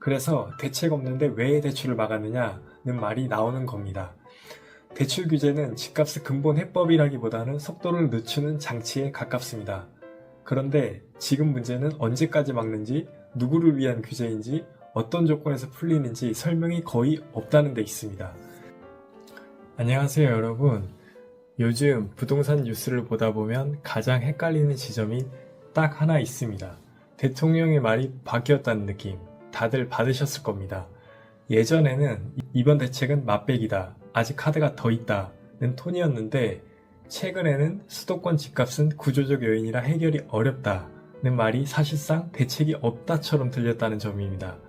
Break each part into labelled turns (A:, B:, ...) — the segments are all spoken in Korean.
A: 그래서 대책 없는데 왜 대출을 막았느냐는 말이 나오는 겁니다. 대출 규제는 집값의 근본 해법이라기보다는 속도를 늦추는 장치에 가깝습니다. 그런데 지금 문제는 언제까지 막는지, 누구를 위한 규제인지, 어떤 조건에서 풀리는지 설명이 거의 없다는 데 있습니다. 안녕하세요 여러분. 요즘 부동산 뉴스를 보다 보면 가장 헷갈리는 지점이 딱 하나 있습니다. 대통령의 말이 바뀌었다는 느낌 다들 받으셨을 겁니다. 예전에는 이번 대책은 맛배기다, 아직 카드가 더 있다는 톤이었는데 최근에는 수도권 집값은 구조적 요인이라 해결이 어렵다는 말이 사실상 대책이 없다처럼 들렸다는 점입니다.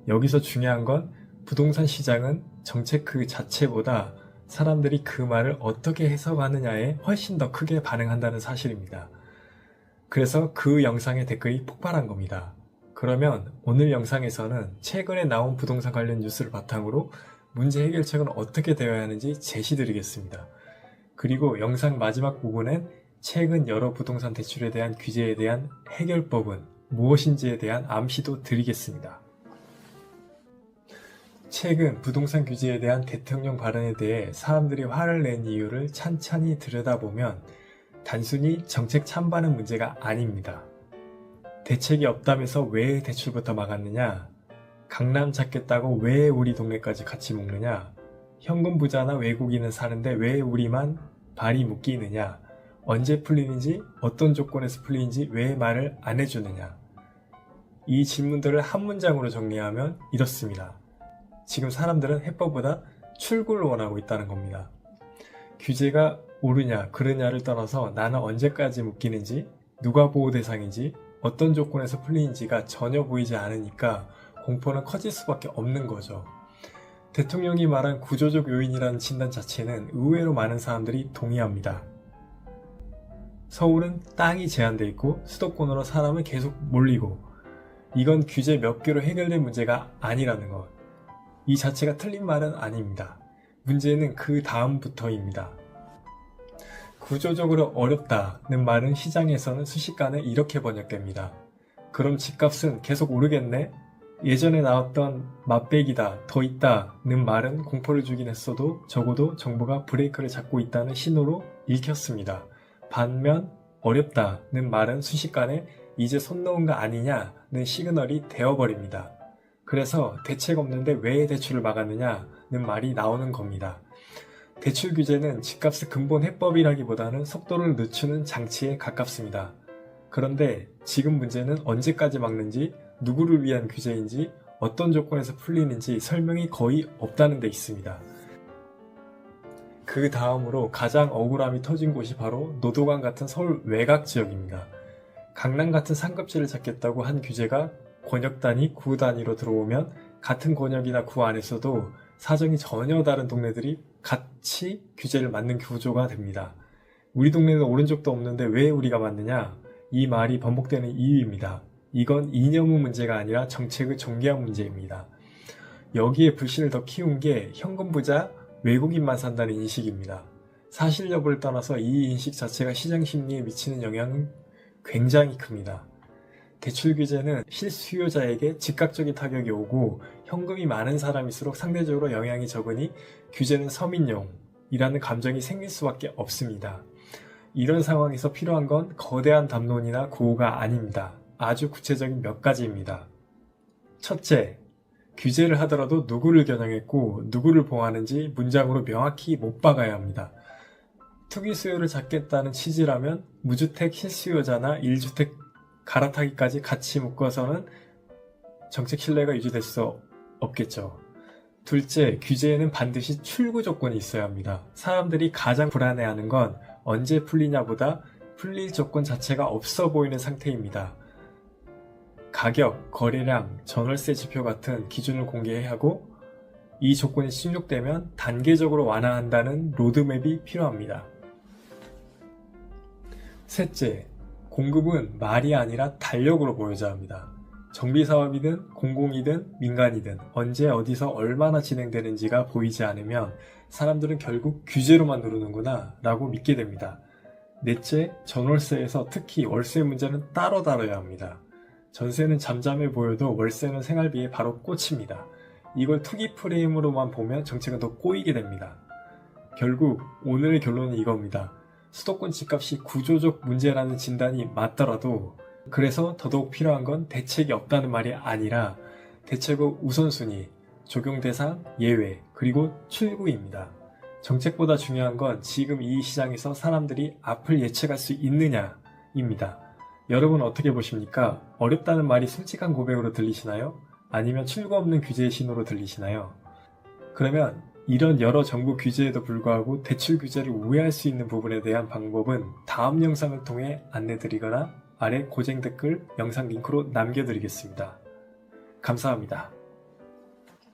A: 여기서 중요한 건 부동산 시장은 정책 그 자체보다 사람들이 그 말을 어떻게 해석하느냐에 훨씬 더 크게 반응한다는 사실입니다. 그래서 그 영상의 댓글이 폭발한 겁니다. 그러면 오늘 영상에서는 최근에 나온 부동산 관련 뉴스를 바탕으로 문제 해결책은 어떻게 되어야 하는지 제시드리겠습니다. 그리고 영상 마지막 부분엔 최근 여러 부동산 대출에 대한 규제에 대한 해결법은 무엇인지에 대한 암시도 드리겠습니다. 최근 부동산 규제에 대한 대통령 발언에 대해 사람들이 화를 낸 이유를 찬찬히 들여다보면 단순히 정책 찬반의 문제가 아닙니다. 대책이 없다면서 왜 대출부터 막았느냐? 강남 찾겠다고 왜 우리 동네까지 같이 묶느냐? 현금 부자나 외국인은 사는데 왜 우리만 발이 묶이느냐? 언제 풀리는지, 어떤 조건에서 풀리는지 왜 말을 안 해주느냐? 이 질문들을 한 문장으로 정리하면 이렇습니다. 지금 사람들은 해법보다 출구를 원하고 있다는 겁니다. 규제가 옳으냐 그르냐를 떠나서 나는 언제까지 묶이는지, 누가 보호 대상인지, 어떤 조건에서 풀리는지가 전혀 보이지 않으니까 공포는 커질 수밖에 없는 거죠. 대통령이 말한 구조적 요인이라는 진단 자체는 의외로 많은 사람들이 동의합니다. 서울은 땅이 제한되어 있고 수도권으로 사람은 계속 몰리고 이건 규제 몇 개로 해결된 문제가 아니라는 것. 이 자체가 틀린 말은 아닙니다. 문제는 그 다음부터입니다. 구조적으로 어렵다는 말은 시장에서는 순식간에 이렇게 번역됩니다. 그럼 집값은 계속 오르겠네? 예전에 나왔던 맛배기다, 더 있다는 말은 공포를 주긴 했어도 적어도 정부가 브레이크를 잡고 있다는 신호로 읽혔습니다. 반면 어렵다는 말은 순식간에 이제 손 놓은 거 아니냐는 시그널이 되어버립니다. 그래서 대책 없는데 왜 대출을 막았느냐는 말이 나오는 겁니다. 대출 규제는 집값의 근본 해법이라기보다는 속도를 늦추는 장치에 가깝습니다. 그런데 지금 문제는 언제까지 막는지, 누구를 위한 규제인지, 어떤 조건에서 풀리는지 설명이 거의 없다는 데 있습니다. 그 다음으로 가장 억울함이 터진 곳이 바로 노도강 같은 서울 외곽 지역입니다. 강남 같은 상급지를 찾겠다고 한 규제가 권역 단위, 구 단위로 들어오면 같은 권역이나 구 안에서도 사정이 전혀 다른 동네들이 같이 규제를 맞는 구조가 됩니다. 우리 동네는 오른쪽도 없는데 왜 우리가 맞느냐? 이 말이 반복되는 이유입니다. 이건 이념의 문제가 아니라 정책의 존재한 문제입니다. 여기에 불신을 더 키운 게 현금 부자, 외국인만 산다는 인식입니다. 사실 여부를 떠나서 이 인식 자체가 시장 심리에 미치는 영향은 굉장히 큽니다. 대출 규제는 실수요자에게 즉각적인 타격이 오고 현금이 많은 사람일수록 상대적으로 영향이 적으니 규제는 서민용이라는 감정이 생길 수밖에 없습니다. 이런 상황에서 필요한 건 거대한 담론이나 구호가 아닙니다. 아주 구체적인 몇 가지입니다. 첫째, 규제를 하더라도 누구를 겨냥했고 누구를 보호하는지 문장으로 명확히 못 박아야 합니다. 투기 수요를 잡겠다는 취지라면 무주택 실수요자나 1주택 갈아타기까지 같이 묶어서는 정책 신뢰가 유지될 수 없겠죠. 둘째, 규제에는 반드시 출구 조건이 있어야 합니다. 사람들이 가장 불안해하는 건 언제 풀리냐보다 풀릴 조건 자체가 없어 보이는 상태입니다. 가격, 거래량, 전월세 지표 같은 기준을 공개해야 하고 이 조건이 충족되면 단계적으로 완화한다는 로드맵이 필요합니다. 셋째, 공급은 말이 아니라 달력으로 보여져야 합니다. 정비사업이든 공공이든 민간이든 언제 어디서 얼마나 진행되는지가 보이지 않으면 사람들은 결국 규제로만 누르는구나 라고 믿게 됩니다. 넷째, 전월세에서 특히 월세 문제는 따로 다뤄야 합니다. 전세는 잠잠해 보여도 월세는 생활비에 바로 꽂힙니다. 이걸 투기 프레임으로만 보면 정책은 더 꼬이게 됩니다. 결국 오늘의 결론은 이겁니다. 수도권 집값이 구조적 문제라는 진단이 맞더라도 그래서 더더욱 필요한 건 대책이 없다는 말이 아니라 대책의 우선순위, 적용 대상, 예외, 그리고 출구입니다. 정책보다 중요한 건 지금 이 시장에서 사람들이 앞을 예측할 수 있느냐입니다. 여러분 어떻게 보십니까? 어렵다는 말이 솔직한 고백으로 들리시나요? 아니면 출구 없는 규제의 신호로 들리시나요? 그러면 이런 여러 정부 규제에도 불구하고 대출 규제를 우회할 수 있는 부분에 대한 방법은 다음 영상을 통해 안내드리거나 아래 고정 댓글 영상 링크로 남겨드리겠습니다. 감사합니다.